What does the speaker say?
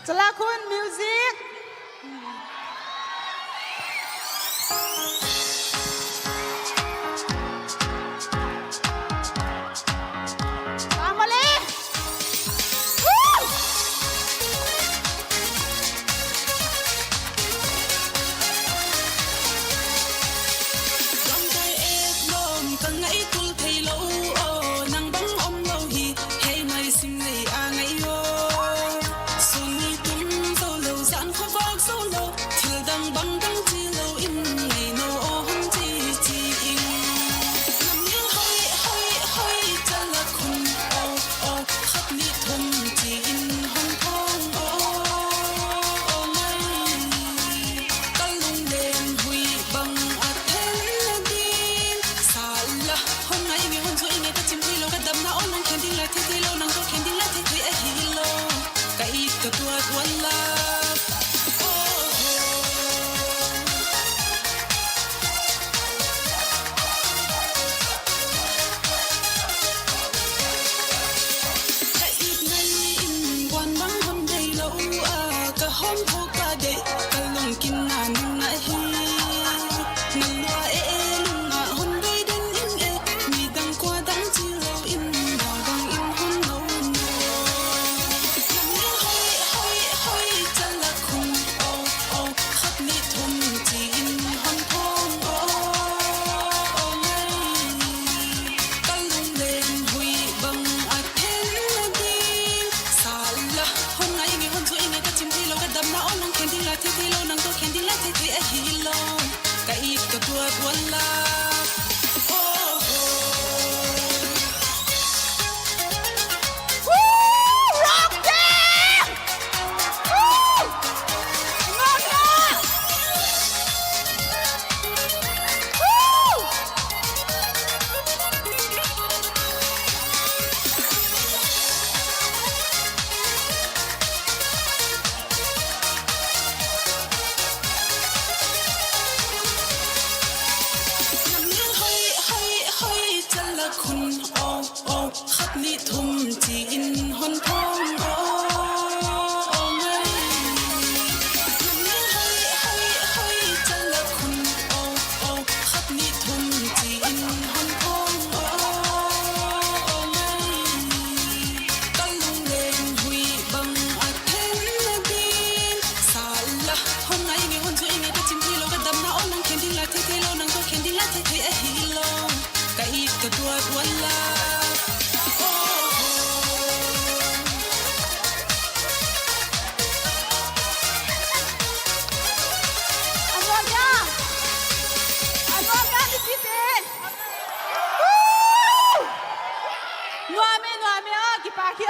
Jalakun Musicมาเลยคุณโอ้โอ้ขับนิทุมจีอินหนพงโอ้โอ้ไงน้ำนี้ให้จะละคุณโอ้โอ้ขับนิทุมจีอินหนพงโอ้โอ้ไงตะลุงเลนหุยบังอาเทนละดินสาละหนไงไงหนจุยไงตะจิมที่โลกระดำน้าอ้อนังเคนดิลาเทเทโลนังก็เคนดิลาเทเทเอฮิโลكيف تدور ولا Nuame, nuame, aquí para aquí.